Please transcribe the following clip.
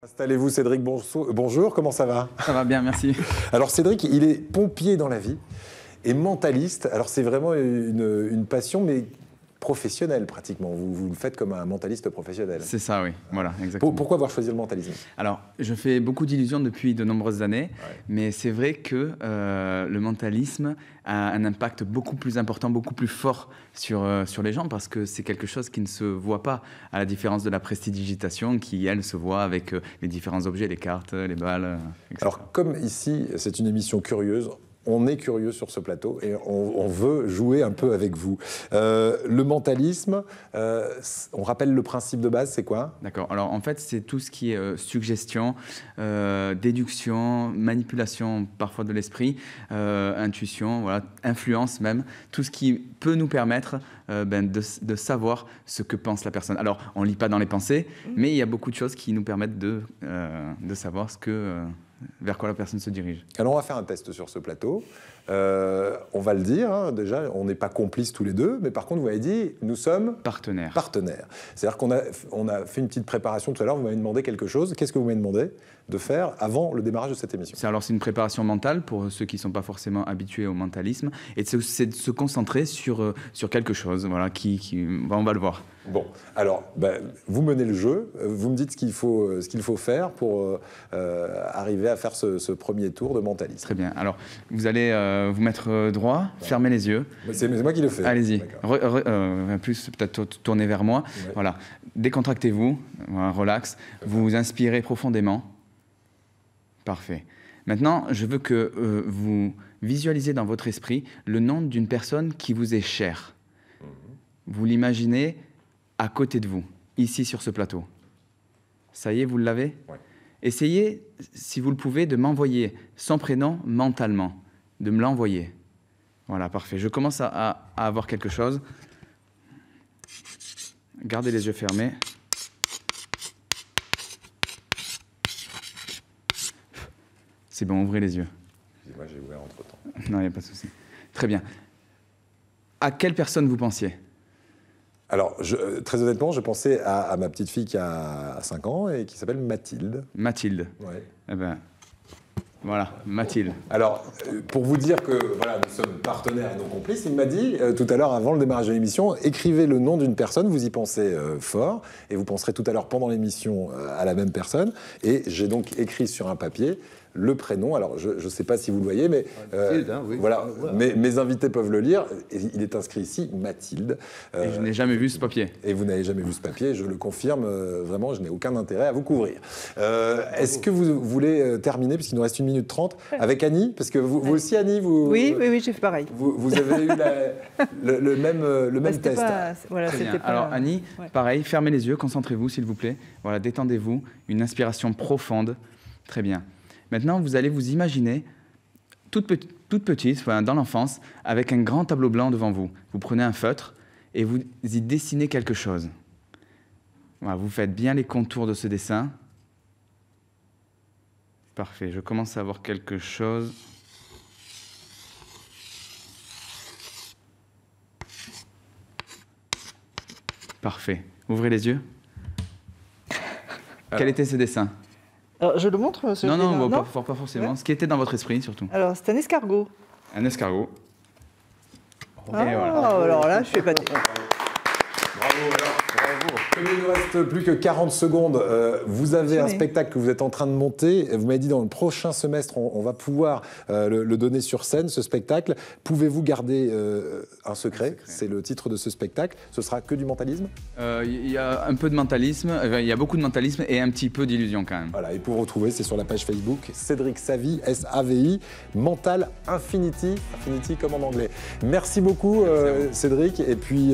Installez-vous Cédric, bonjour, comment ça va? Ça va bien, merci. Alors Cédric, il est pompier dans la vie et mentaliste. Alors c'est vraiment une passion, mais professionnelle pratiquement. Vous le faites comme un mentaliste professionnel. C'est ça, oui. Voilà, exactement. Pourquoi avoir choisi le mentalisme? Alors, je fais beaucoup d'illusions depuis de nombreuses années, mais c'est vrai que le mentalisme a un impact beaucoup plus important, beaucoup plus fort sur les gens, parce que c'est quelque chose qui ne se voit pas, à la différence de la prestidigitation, qui, elle, se voit avec les différents objets, les cartes, les balles, etc. Alors, comme ici, c'est une émission curieuse, on est curieux sur ce plateau et on veut jouer un peu avec vous. Le mentalisme, on rappelle le principe de base, c'est quoi? D'accord. Alors, en fait, c'est tout ce qui est suggestion, déduction, manipulation parfois de l'esprit, intuition, voilà, influence même, tout ce qui peut nous permettre de savoir ce que pense la personne. Alors, on ne lit pas dans les pensées, mais il y a beaucoup de choses qui nous permettent de savoir vers quoi la personne se dirige. Alors on va faire un test sur ce plateau. On va le dire, hein, déjà, on n'est pas complices tous les deux, mais par contre, vous m'avez dit, nous sommes partenaires. C'est-à-dire qu'on a fait une petite préparation tout à l'heure, vous m'avez demandé quelque chose. Qu'est-ce que vous m'avez demandé de faire avant le démarrage de cette émission? C'est une préparation mentale pour ceux qui ne sont pas forcément habitués au mentalisme, et c'est de se concentrer sur quelque chose, voilà, on va le voir. Bon, alors, vous menez le jeu, vous me dites ce qu'il faut faire pour arriver à faire ce premier tour de mentalisme. Très bien, alors vous allez vous mettre droit, fermez les yeux. C'est moi qui le fais. Allez-y, plus peut-être tournez vers moi. Ouais. Voilà, décontractez-vous, voilà, relax, vous inspirez profondément. Parfait. Maintenant, je veux que vous visualisez dans votre esprit le nom d'une personne qui vous est chère. Vous l'imaginez à côté de vous, ici sur ce plateau. Ça y est, vous l'avez? Ouais. Essayez, si vous le pouvez, de m'envoyer son prénom mentalement, de me l'envoyer. Voilà, parfait. Je commence à avoir quelque chose. Gardez les yeux fermés. C'est bon, ouvrez les yeux. Excusez-moi, j'ai ouvert entre-temps. Non, il n'y a pas de souci. Très bien. À quelle personne vous pensiez? Alors, très honnêtement, je pensais à ma petite fille qui a 5 ans et qui s'appelle Mathilde. Mathilde. Ouais. Eh ben, voilà, Mathilde. Alors, pour vous dire que voilà, nous sommes partenaires et non complices, il m'a dit tout à l'heure, avant le démarrage de l'émission, écrivez le nom d'une personne, vous y pensez fort, et vous penserez tout à l'heure pendant l'émission à la même personne. Et j'ai donc écrit sur un papier le prénom. Alors, je ne sais pas si vous le voyez, mais oui. voilà, mes invités peuvent le lire. Il est inscrit ici, Mathilde. Et je n'ai jamais vu ce papier. Et vous n'avez jamais vu ce papier, je le confirme, vraiment, je n'ai aucun intérêt à vous couvrir. Est-ce que vous voulez terminer, puisqu'il nous reste 1 minute 30, avec Annie? Parce que vous aussi, Annie, Oui, j'ai fait pareil. Vous avez eu le même test. Voilà, Alors, Annie, pareil, fermez les yeux, concentrez-vous, s'il vous plaît. Voilà, détendez-vous, une inspiration profonde. Très bien. Maintenant, vous allez vous imaginer toute petite, dans l'enfance, avec un grand tableau blanc devant vous. Vous prenez un feutre et vous y dessinez quelque chose. Voilà, vous faites bien les contours de ce dessin. Parfait, je commence à avoir quelque chose. Parfait. Ouvrez les yeux. Quel était ce dessin? Alors, je le montre? Non, pas forcément. Ouais. Ce qui était dans votre esprit, surtout. Alors, c'est un escargot. Un escargot. Et voilà. Alors là, je suis épatée. Bravo. Comme il ne reste plus que 40 secondes, vous avez un spectacle que vous êtes en train de monter. Vous m'avez dit dans le prochain semestre, on va pouvoir le donner sur scène, ce spectacle. Pouvez-vous garder un secret? C'est le titre de ce spectacle. Ce sera que du mentalisme? Il y a un peu de mentalisme, il y a beaucoup de mentalisme et un petit peu d'illusion quand même. Voilà, et pour retrouver, c'est sur la page Facebook, Cédric Savy, S-A-V-I, Mental Infinity, Infinity comme en anglais. Merci beaucoup Cédric, et puis...